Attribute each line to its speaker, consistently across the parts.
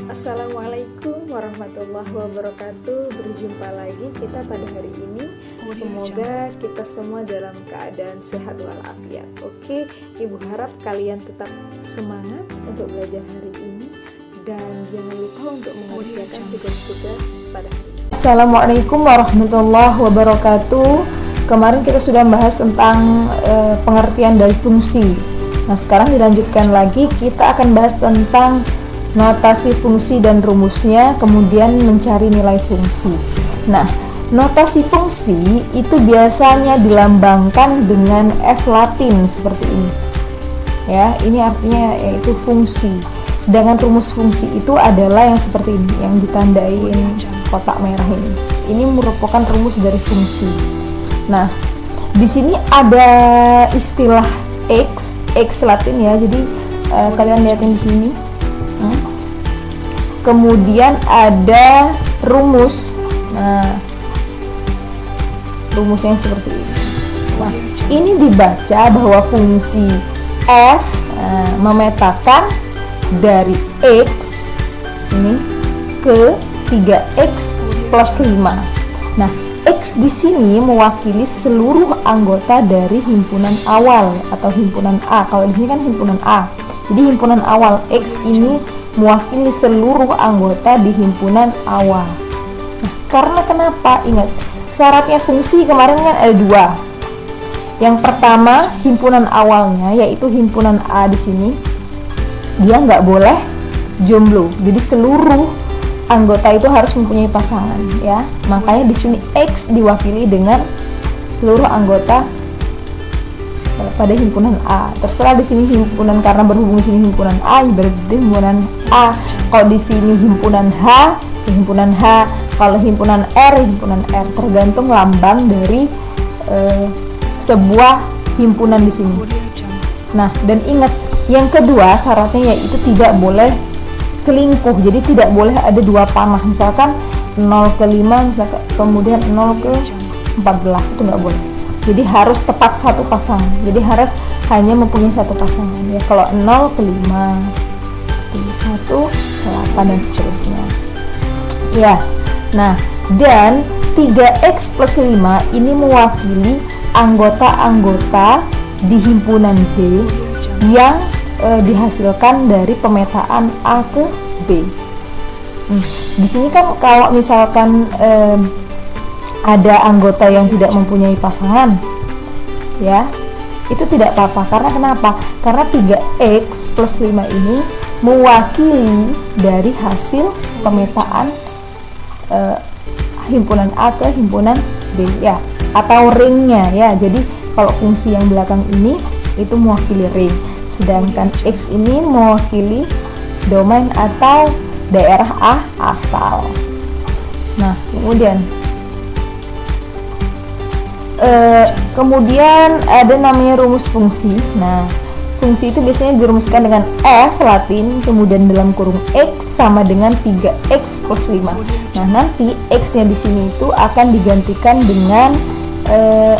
Speaker 1: Assalamualaikum warahmatullahi wabarakatuh. Berjumpa lagi kita pada hari ini. Semoga kita semua dalam keadaan sehat walafiat. Oke, Ibu harap kalian tetap semangat untuk belajar hari ini dan jangan lupa untuk mengerjakan tugas-tugas pada hari ini. Assalamualaikum warahmatullahi wabarakatuh. Kemarin kita sudah membahas tentang pengertian dari fungsi. Nah, sekarang dilanjutkan lagi, kita akan bahas tentang notasi fungsi dan rumusnya, kemudian mencari nilai fungsi. Nah, notasi fungsi itu biasanya dilambangkan dengan F Latin seperti ini. Ya, ini artinya yaitu fungsi. Sedangkan rumus fungsi itu adalah yang seperti ini, yang ditandain kotak merah ini. Ini merupakan rumus dari fungsi. Nah, di sini ada istilah X Latin ya. Jadi kalian lihatin di sini. Kemudian ada rumus. Nah, rumusnya seperti ini. Nah, ini dibaca bahwa fungsi f memetakan dari x ini ke 3x plus 5. Nah, x di sini mewakili seluruh anggota dari himpunan awal atau himpunan A. Kalau di sini kan himpunan A. Jadi himpunan awal x ini mewakili seluruh anggota di himpunan awal. Nah, karena kenapa? Ingat, syaratnya fungsi kemarin kan ada dua. Yang pertama, himpunan awalnya yaitu himpunan A di sini dia nggak boleh jomblo. Jadi seluruh anggota itu harus mempunyai pasangan, ya. Makanya di sini X diwakili dengan seluruh anggota pada himpunan A. Terserah di sini himpunan, karena berhubung di sini himpunan A, berarti himpunan A. Kalau di sini himpunan H, ya himpunan H. Kalau himpunan R, himpunan R. Tergantung lambang dari sebuah himpunan di sini. Nah, dan ingat, yang kedua syaratnya yaitu tidak boleh selingkuh. Jadi tidak boleh ada dua panah. Misalkan 0 ke 5, misalkan kemudian 0 ke 14, itu nggak boleh. Jadi harus tepat satu pasangan. Jadi harus hanya mempunyai satu pasangan. Ya, kalau 0 ke 5, 1 ke 8 dan seterusnya. Ya. Nah, dan 3x plus 5 ini mewakili anggota-anggota di himpunan B yang dihasilkan dari pemetaan A ke B. Di sini kan kalau misalkan ada anggota yang tidak mempunyai pasangan, ya, itu tidak apa-apa. Karena kenapa? Karena 3x plus 5 ini mewakili dari hasil pemetaan himpunan A ke himpunan B, ya, atau ringnya, ya. Jadi kalau fungsi yang belakang ini itu mewakili ring, sedangkan X ini mewakili domain atau daerah A asal. Nah, kemudian ada namanya rumus fungsi. Nah, fungsi itu biasanya dirumuskan dengan F Latin, kemudian dalam kurung X sama dengan 3x plus 5. Nah, nanti X nya di sini itu akan digantikan dengan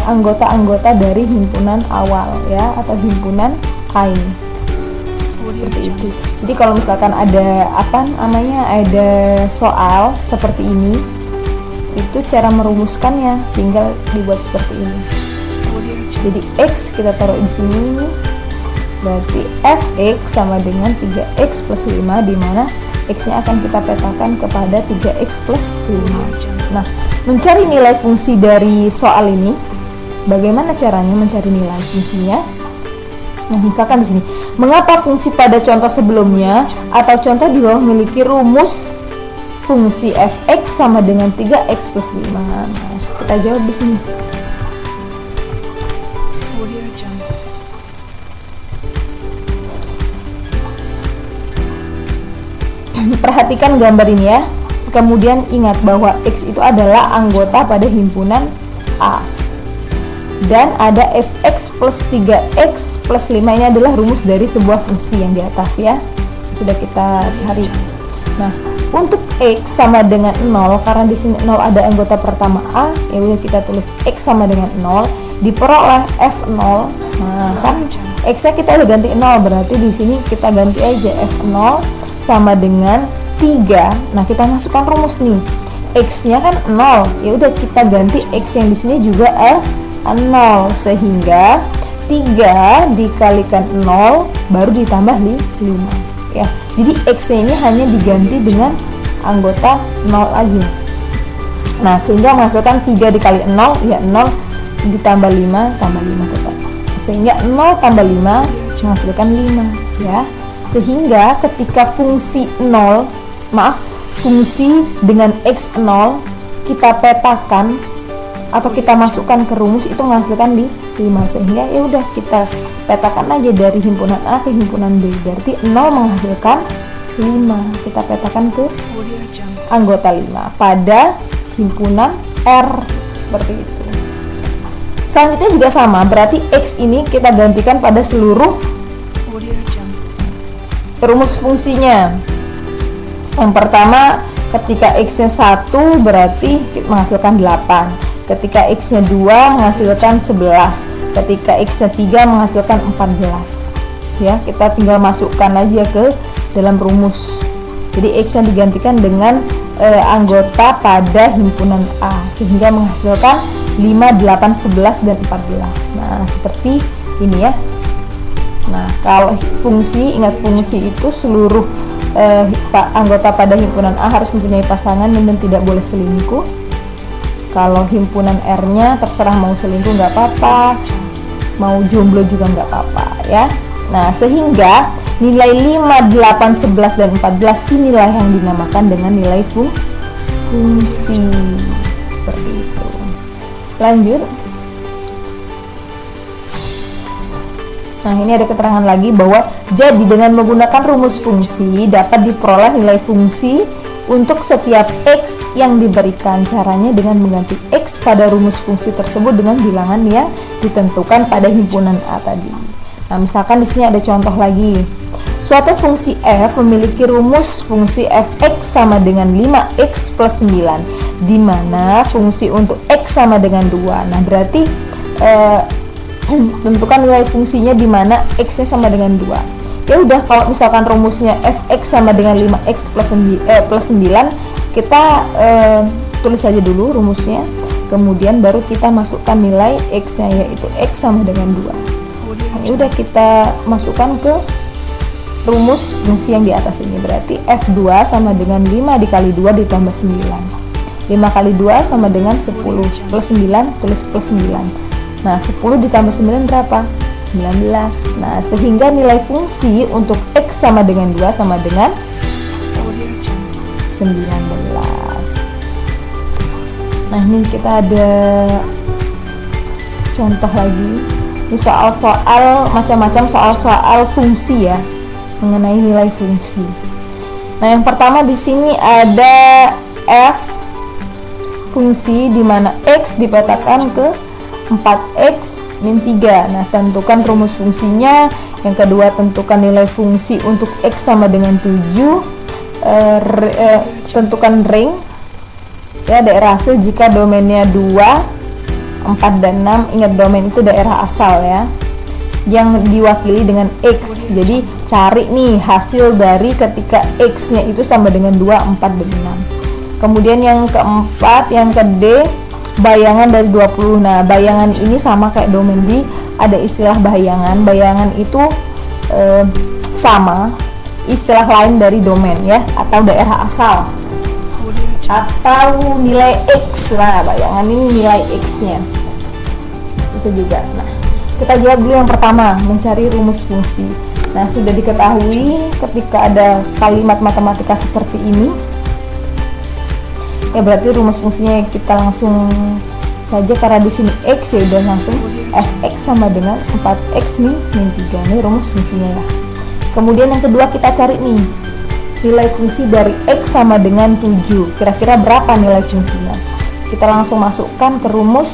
Speaker 1: anggota-anggota dari himpunan awal, ya, atau himpunan A ini. Seperti itu. Jadi kalau misalkan ada ada soal seperti ini, itu cara merumuskannya tinggal dibuat seperti ini. Jadi X kita taruh di sini, berarti Fx sama dengan 3x plus 5, di mana X-nya akan kita petakan kepada 3x plus 5. Nah, mencari nilai fungsi dari soal ini, bagaimana caranya mencari nilai fungsinya? Nah, misalkan di sini, mengapa fungsi pada contoh sebelumnya atau contoh di bawah memiliki rumus fungsi fx sama dengan 3x plus 5. Nah, kita jawab di sini. Perhatikan gambar ini ya. Kemudian ingat bahwa x itu adalah anggota pada himpunan A. Dan ada fx plus 3x plus 5, ini adalah rumus dari sebuah fungsi yang di atas, ya. Sudah kita cari. Nah, untuk X sama dengan 0, karena di sini 0 ada anggota pertama A, ya udah kita tulis X sama dengan 0, diperoleh F0. Nah, kan X-nya kita udah ganti 0, berarti di sini kita ganti aja F0 sama dengan 3. Nah, kita masukkan rumus nih. X-nya kan 0. Ya udah kita ganti X yang di sini juga 0 sehingga 3 dikalikan 0 baru ditambah 5 ya. Jadi X-nya ini hanya diganti dengan anggota 0 aja. Nah, sehingga menghasilkan 3 dikali 0 ya 0 ditambah 5 tambah 5 tetap. Sehingga 0 tambah 5 menghasilkan 5 ya. Sehingga ketika fungsi fungsi dengan X0 kita petakan atau kita masukkan ke rumus itu menghasilkan 5. Sehingga ya udah kita petakan aja dari himpunan A ke himpunan B. Berarti 0 menghasilkan 5. Kita petakan ke anggota 5 pada himpunan R seperti itu. Selanjutnya juga sama, berarti X ini kita gantikan pada seluruh rumus fungsinya. Yang pertama, ketika X-nya 1 berarti menghasilkan 8. Ketika X-nya 2 menghasilkan 11. Ketika X-nya 3 menghasilkan 14. Ya, kita tinggal masukkan aja ke dalam rumus. Jadi X-nya digantikan dengan anggota pada himpunan A sehingga menghasilkan 5, 8, 11 dan 14. Nah, seperti ini ya. Nah, kalau fungsi, ingat fungsi itu seluruh anggota pada himpunan A harus mempunyai pasangan dan tidak boleh selingkuh. Kalau himpunan R-nya terserah mau selingkuh nggak apa-apa, mau jomblo juga nggak apa-apa ya. Nah, sehingga nilai 5, 8, 11 dan 14 inilah yang dinamakan dengan nilai fungsi. Seperti itu. Lanjut. Nah, ini ada keterangan lagi bahwa jadi dengan menggunakan rumus fungsi dapat diperoleh nilai fungsi untuk setiap X yang diberikan. Caranya dengan mengganti X pada rumus fungsi tersebut dengan bilangan yang ditentukan pada himpunan A tadi. Nah, misalkan di sini ada contoh lagi. Suatu fungsi f memiliki rumus fungsi fx sama dengan 5x plus 9, di mana fungsi untuk x sama dengan 2. Nah, berarti tentukan nilai fungsinya di mana x-nya sama dengan 2. Ya udah, kalau misalkan rumusnya fx sama dengan 5x plus 9, kita tulis saja dulu rumusnya, kemudian baru kita masukkan nilai x-nya, yaitu x sama dengan 2. Nah, ya udah kita masukkan ke rumus fungsi yang di atas ini. Berarti f2 sama dengan 5 dikali 2 ditambah 9. 5 kali 2 sama dengan 10 plus 9, tulis plus 9. Nah, 10 ditambah 9 berapa? 19. Nah, sehingga nilai fungsi untuk X sama dengan 2 sama dengan 19. Nah, ini kita ada contoh lagi. Ini soal-soal macam-macam, soal-soal fungsi ya, mengenai nilai fungsi. Nah, yang pertama di sini ada f fungsi di mana X dipetakan ke 4x min 3. Nah, tentukan rumus fungsinya. Yang kedua, tentukan nilai fungsi untuk X sama dengan 7. Tentukan ring ya, daerah hasil jika domainnya 2, 4 dan 6. Ingat, domain itu daerah asal ya, yang diwakili dengan X. Jadi cari nih hasil dari ketika X nya itu sama dengan 2, 4 dan 6. Kemudian yang keempat, yang ke D, bayangan dari 20. Nah, bayangan ini sama kayak domain D, ada istilah bayangan. Bayangan itu sama istilah lain dari domain ya, atau daerah asal atau nilai X. Nah, bayangan ini nilai X nya bisa juga. Nah, kita jawab dulu yang pertama, mencari rumus fungsi. Nah, sudah diketahui ketika ada kalimat matematika seperti ini ya, berarti rumus fungsinya kita langsung saja, karena di sini x ya udah langsung fx sama dengan 4x min 3. Ini rumus fungsinya ya. Kemudian yang kedua, kita cari nih nilai fungsi dari x sama dengan 7. Kira-kira berapa nilai fungsinya? Kita langsung masukkan ke rumus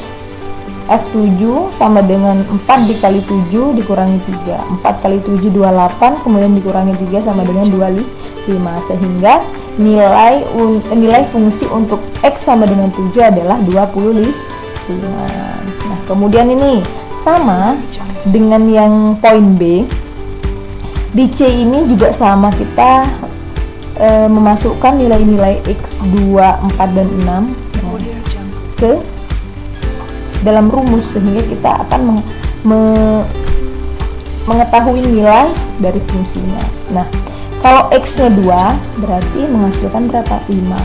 Speaker 1: f7 sama dengan 4 dikali 7 dikurangi 3. 4 kali 7 28, kemudian dikurangi 3 sama dengan 25. Sehingga nilai fungsi untuk X sama dengan 7 adalah 25. Nah, kemudian ini sama dengan yang poin B. Di C ini juga sama, kita memasukkan nilai-nilai X 2, 4, dan 6 ke dalam rumus, sehingga kita akan mengetahui nilai dari fungsinya. Nah, kalau X-nya 2 berarti menghasilkan berapa? 5.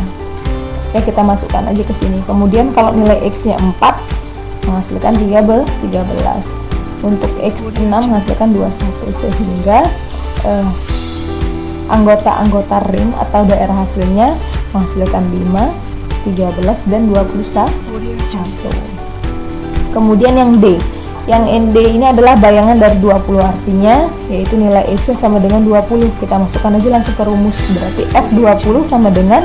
Speaker 1: Ya, kita masukkan aja ke sini. Kemudian kalau nilai X-nya 4 menghasilkan 13. Untuk X6 menghasilkan 21, sehingga anggota-anggota ring atau daerah hasilnya menghasilkan 5, 13, dan 21. Kemudian yang D. Yang D ini adalah bayangan dari 20, artinya yaitu nilai X sama dengan 20. Kita masukkan aja langsung ke rumus. Berarti F20 sama dengan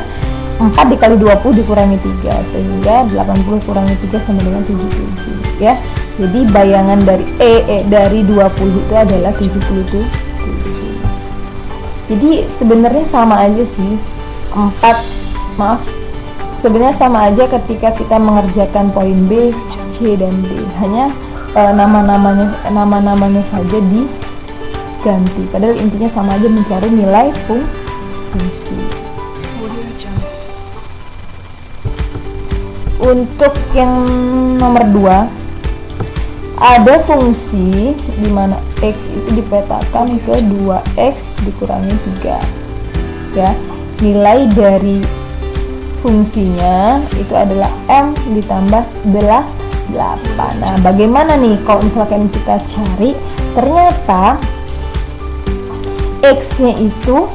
Speaker 1: 4 dikali 20 dikurangi 3, sehingga 80 kurangi 3 sama dengan 77 ya. Jadi bayangan dari dari 20 itu adalah 77. Jadi sebenarnya sama aja sih. Sebenarnya sama aja ketika kita mengerjakan poin B, C, dan D. Hanya nama-namanya saja diganti. Padahal intinya sama aja, mencari nilai fungsi. Untuk yang nomor 2, ada fungsi di mana X itu dipetakan ke 2X dikurangi 3 ya. Nilai dari fungsinya itu adalah M ditambah 8. Nah, bagaimana nih kalau misalkan kita cari, ternyata X-nya itu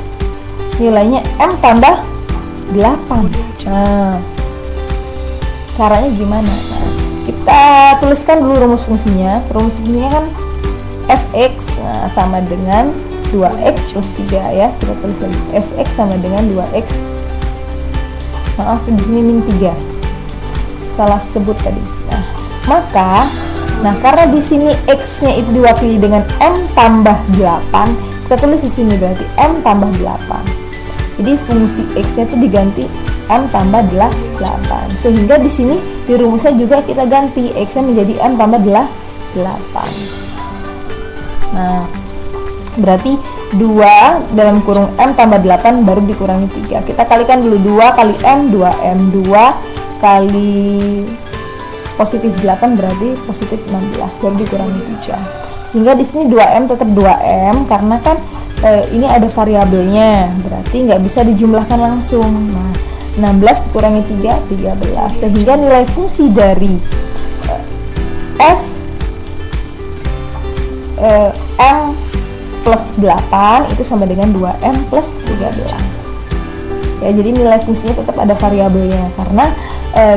Speaker 1: nilainya M tambah 8. Nah, caranya gimana? Nah, kita tuliskan dulu rumus fungsinya. Rumus fungsinya kan fx sama dengan 2x plus 3 ya. Kita tulis lagi, fx sama dengan 2x. Maaf, di sini min 3. Salah sebut tadi. Nah, karena di sini x-nya itu diwakili dengan M tambah 8, kita tulis di sini berarti M tambah 8. Jadi fungsi x-nya itu diganti M tambah 8. Sehingga di sini di rumusnya juga kita ganti x-nya menjadi M tambah 8. Nah, berarti 2 dalam kurung M tambah 8 baru dikurangi 3. Kita kalikan dulu, 2 kali M, 2M. 2 kali positif 8 berarti positif 16, baru dikurangi 3. Sehingga di sini 2M tetap 2M, karena kan ini ada variabelnya, berarti nggak bisa dijumlahkan langsung. Nah, 16 dikurangi 3, 13. Sehingga nilai fungsi dari M plus 8 itu sama dengan 2M plus 13. Ya, jadi nilai fungsinya tetap ada variabelnya, karena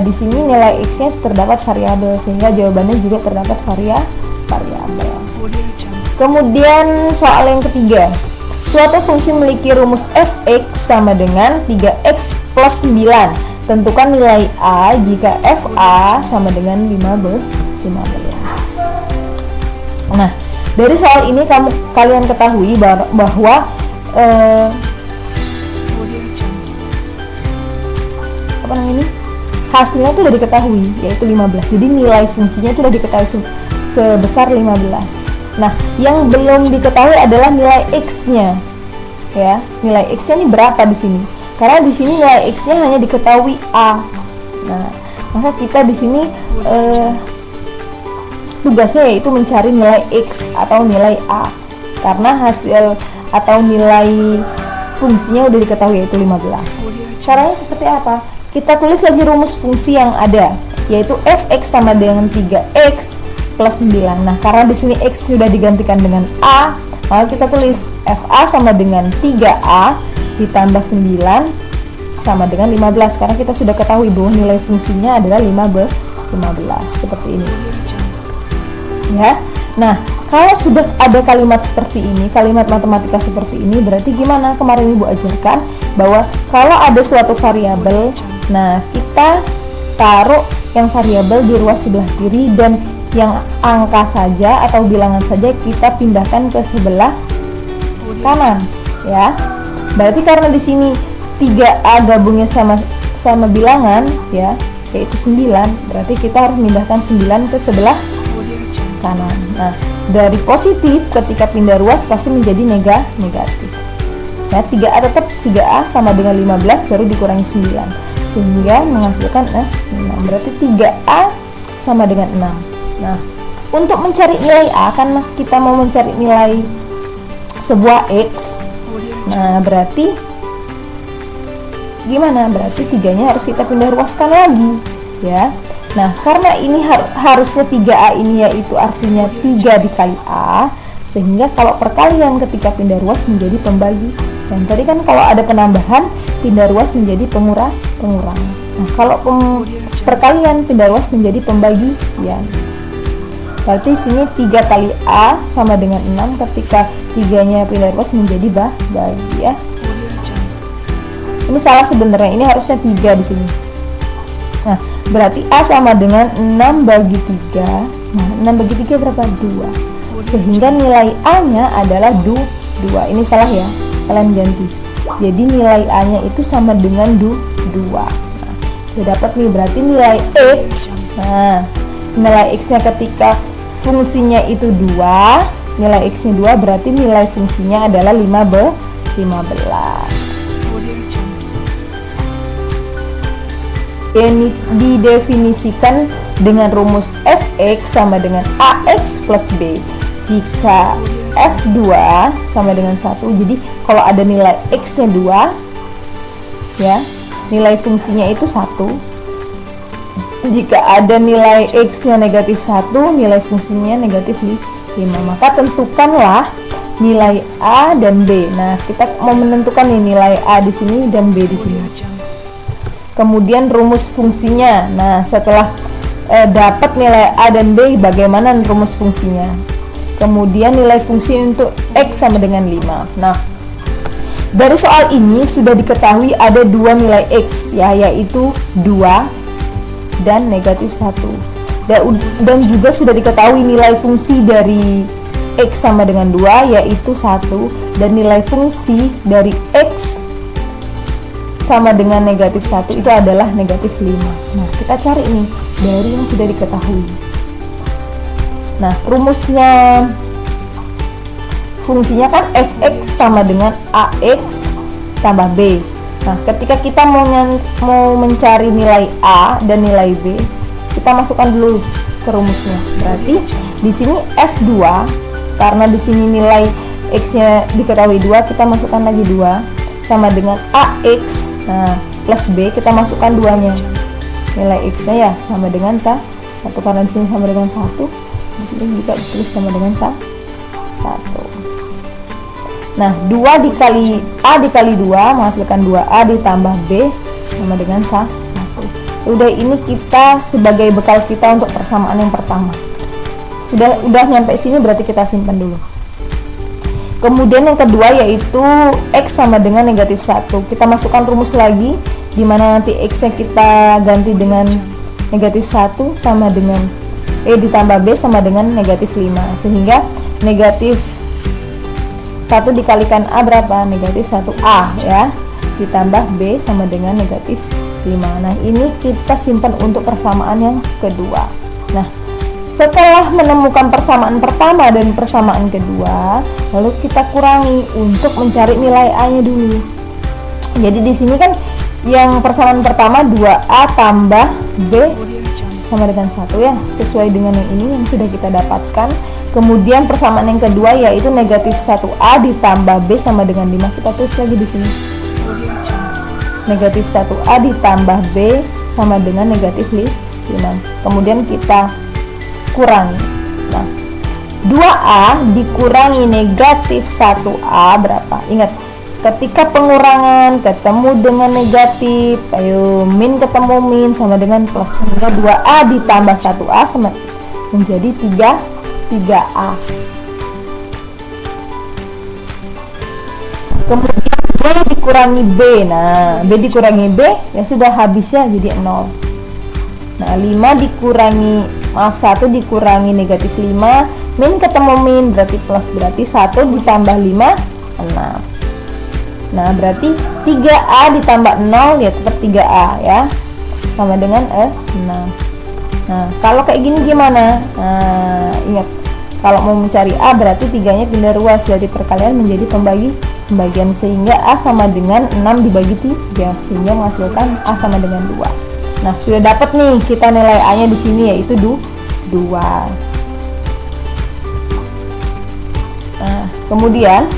Speaker 1: di sini nilai X-nya terdapat variabel, sehingga jawabannya juga terdapat variabel. Kemudian soal yang ketiga, suatu fungsi memiliki rumus fx sama dengan 3x plus 9. Tentukan nilai A jika fa sama dengan 15. Nah, dari soal ini kalian ketahui bahwa hasilnya itu sudah diketahui, yaitu 15. Jadi nilai fungsinya itu sudah diketahui sebesar 15. Nah, yang belum diketahui adalah nilai X-nya. Ya, nilai X-nya ini berapa di sini? Karena di sini nilai X-nya hanya diketahui A. Nah, maka kita di sini tugasnya yaitu mencari nilai X atau nilai A. Karena hasil atau nilai fungsinya udah diketahui, yaitu 15. Caranya seperti apa? Kita tulis lagi rumus fungsi yang ada, yaitu fx sama dengan 3x plus 9. Nah, karena di sini x sudah digantikan dengan a, maka kita tulis fa sama dengan 3a ditambah 9 sama dengan 15. Karena kita sudah ketahui bahwa nilai fungsinya adalah 15. Seperti ini. Ya. Nah, kalau sudah ada kalimat seperti ini, kalimat matematika seperti ini, berarti gimana? Kemarin Ibu ajarkan bahwa kalau ada suatu variabel, nah kita taruh yang variabel di ruas sebelah kiri, dan yang angka saja atau bilangan saja kita pindahkan ke sebelah kanan, ya. Berarti karena di sini 3A gabungnya sama bilangan, ya, yaitu 9, berarti kita harus pindahkan 9 ke sebelah kanan. Nah, dari positif ketika pindah ruas pasti menjadi negatif. Nah, 3A tetap 3A sama dengan 15 baru dikurangi 9 sehingga menghasilkan 6. Berarti 3A sama dengan 6. Nah, untuk mencari nilai A, karena kita mau mencari nilai sebuah X, nah berarti gimana? Berarti 3-nya harus kita pindah ruaskan lagi ya. Nah, karena ini harusnya 3A ini yaitu artinya 3 dikali A, sehingga kalau perkalian ketika pindah ruas menjadi pembagi. Dan tadi kan kalau ada penambahan, pindah ruas menjadi pengurangan. Nah, kalau perkalian pindah ruas menjadi pembagian. Berarti sini 3 kali A sama dengan 6 ketika 3-nya pindah ruas menjadi bagi ya. Ini salah sebenarnya, ini harusnya 3 di sini. Nah, berarti A sama dengan 6 bagi 3. Nah, 6 bagi 3 berapa? 2. Sehingga nilai A-nya adalah 2. Ini salah ya, kalian ganti. Jadi nilai A-nya itu sama dengan 2. Nah, kita dapat nih berarti nilai X. Nah, nilai X-nya ketika fungsinya itu 2, nilai X-nya 2 berarti nilai fungsinya adalah 15. Ini didefinisikan dengan rumus Fx sama dengan Ax plus B. Jika F2 sama dengan 1, jadi kalau ada nilai X nya 2 ya, nilai fungsinya itu 1. Jika ada nilai X nya negatif 1, nilai fungsinya negatif 5. Maka tentukanlah nilai A dan B. Nah, kita mau menentukan nih nilai A di sini dan B di sini. Kemudian rumus fungsinya. Nah, setelah dapat nilai A dan B, bagaimana rumus fungsinya? Kemudian nilai fungsi untuk X sama dengan 5. Nah, dari soal ini sudah diketahui ada 2 nilai X ya, yaitu 2 dan negatif 1. Dan juga sudah diketahui nilai fungsi dari X sama dengan 2 yaitu 1, dan nilai fungsi dari X sama dengan negatif 1 itu adalah negatif 5. Nah, kita cari nih dari yang sudah diketahui. Nah, rumusnya fungsinya kan Fx sama dengan Ax tambah B. Nah, ketika kita mau mencari nilai A dan nilai B, kita masukkan dulu ke rumusnya. Berarti di sini F2, karena di sini nilai X-nya diketahui 2, kita masukkan lagi 2 sama dengan Ax. Nah, plus B kita masukkan 2-nya. Nilai X-nya ya sama dengan 1, karena di sini sama dengan 1. Di sini juga ditulis sama dengan 1. Nah, 2 dikali A dikali 2 menghasilkan 2A ditambah B sama dengan 1. Udah, ini kita sebagai bekal kita untuk persamaan yang pertama. Udah nyampe sini berarti kita simpan dulu. Kemudian yang kedua yaitu X sama dengan negatif 1. Kita masukkan rumus lagi, dimana nanti X-nya kita ganti dengan negatif 1 sama dengan ditambah B sama dengan negatif 5, sehingga negatif 1 dikalikan A berapa? Negatif 1A ya, ditambah B sama dengan negatif 5. Nah, ini kita simpan untuk persamaan yang kedua. Nah, setelah menemukan persamaan pertama dan persamaan kedua, lalu kita kurangi untuk mencari nilai A-nya dulu. Jadi di sini kan yang persamaan pertama 2A tambah B sama dengan 1 ya, sesuai dengan yang ini yang sudah kita dapatkan. Kemudian persamaan yang kedua yaitu negatif 1A ditambah B sama dengan 5. Kita tulis lagi di sini. Negatif 1A ditambah B sama dengan negatif 5. Kemudian kita kurangi. Nah, 2A dikurangi negatif 1A berapa? Ingat, ketika pengurangan ketemu dengan negatif, ayo min ketemu min sama dengan plus, sehingga 2A ditambah 1A sama menjadi 3A. Kemudian B dikurangi B. Nah, B dikurangi B ya sudah, habisnya jadi 0. Nah, 1 dikurangi negatif 5, min ketemu min berarti plus, berarti 1 ditambah 5 6. Nah, berarti 3A ditambah 0 ya tetap 3A ya, sama dengan 6. Nah, kalau kayak gini gimana? Nah, ingat, kalau mau mencari A berarti 3-nya pindah ruas dari perkalian menjadi pembagian, sehingga A sama dengan 6 dibagi 3 sehingga menghasilkan A sama dengan 2. Nah, sudah dapat nih kita nilai A-nya di sini, yaitu 2. Nah, kemudian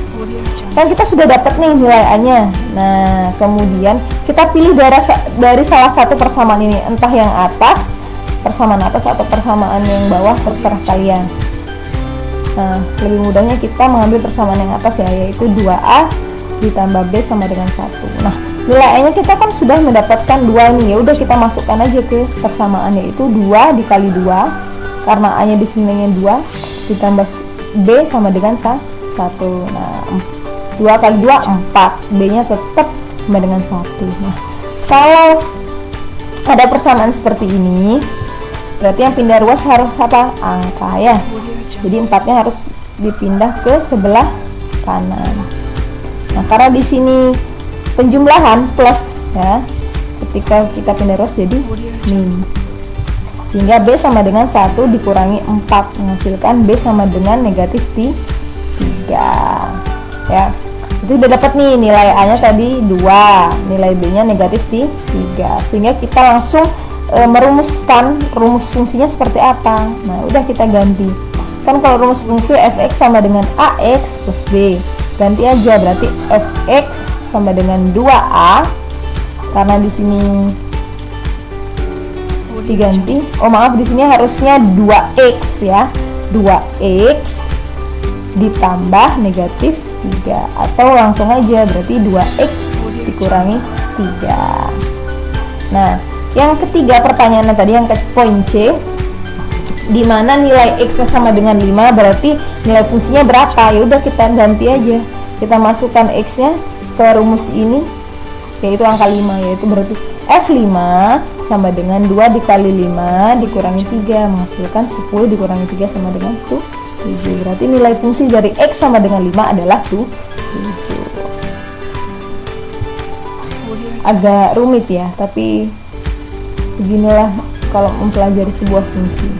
Speaker 1: kan kita sudah dapat nih nilai A-nya. Nah, kemudian kita pilih dari salah satu persamaan ini, entah yang atas, persamaan atas atau persamaan yang bawah, terserah kalian. Nah, lebih mudahnya kita mengambil persamaan yang atas ya, yaitu 2A ditambah B sama dengan 1. Nah, nilai A-nya kita kan sudah mendapatkan 2 nih. Ya udah kita masukkan aja ke persamaan, yaitu 2 dikali 2 karena A-nya di sini 2 ditambah B sama dengan 1. Nah, 2 kali 2 4, B-nya tetap sama dengan 1. Nah, kalau ada persamaan seperti ini, berarti yang pindah ruas harus apa? Angka ya. Jadi 4-nya harus dipindah ke sebelah kanan. Nah, karena di sini penjumlahan plus ya, ketika kita pindah ruas jadi min. Sehingga B sama dengan 1 dikurangi 4 menghasilkan B sama dengan negatif 3. Ya. Itu udah dapat nih nilai A-nya tadi 2, nilai B-nya negatif 3. Sehingga kita langsung merumuskan rumus fungsinya seperti apa. Nah, udah kita ganti. Kan kalau rumus fungsi fx sama dengan ax plus b, ganti aja, berarti fx sama dengan 2a, karena di sini diganti. Oh maaf, di sini harusnya 2x ya, 2x ditambah negatif 3, atau langsung aja berarti 2x dikurangi 3. Nah, yang ketiga pertanyaannya tadi yang ke poin C, di mana nilai x sama dengan 5, berarti nilai fungsinya berapa? Ya udah kita ganti aja. Kita masukkan x-nya ke rumus ini, yaitu angka 5, yaitu berarti f5 sama dengan 2 dikali 5 dikurangi 3 menghasilkan 10 dikurangi 3 sama dengan 7. Berarti nilai fungsi dari x sama dengan 5 adalah 7. Agak rumit ya, tapi beginilah kalau mempelajari sebuah fungsi.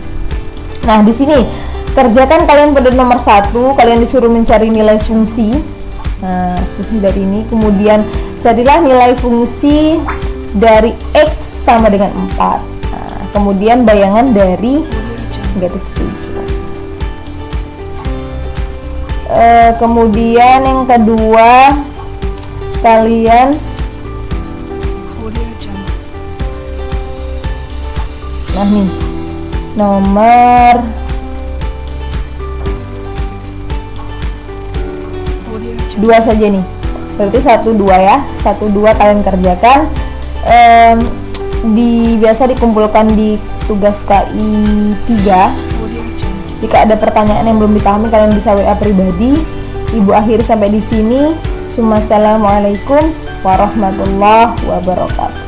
Speaker 1: Nah, di sini kerjakan kalian pada nomor 1, kalian disuruh mencari nilai fungsi. Nah, fungsi dari ini, kemudian carilah nilai fungsi dari x sama dengan 4. Nah, kemudian bayangan dari negatif 7. Kemudian yang kedua, kalian nih nomor 2 saja nih, berarti 1, 2 ya, 1, 2 kalian kerjakan. Biasa dikumpulkan di tugas KI 3. Jika ada pertanyaan yang belum dipahami, kalian bisa WA pribadi. Ibu akhiri sampai di sini. Assalamualaikum warahmatullahi wabarakatuh.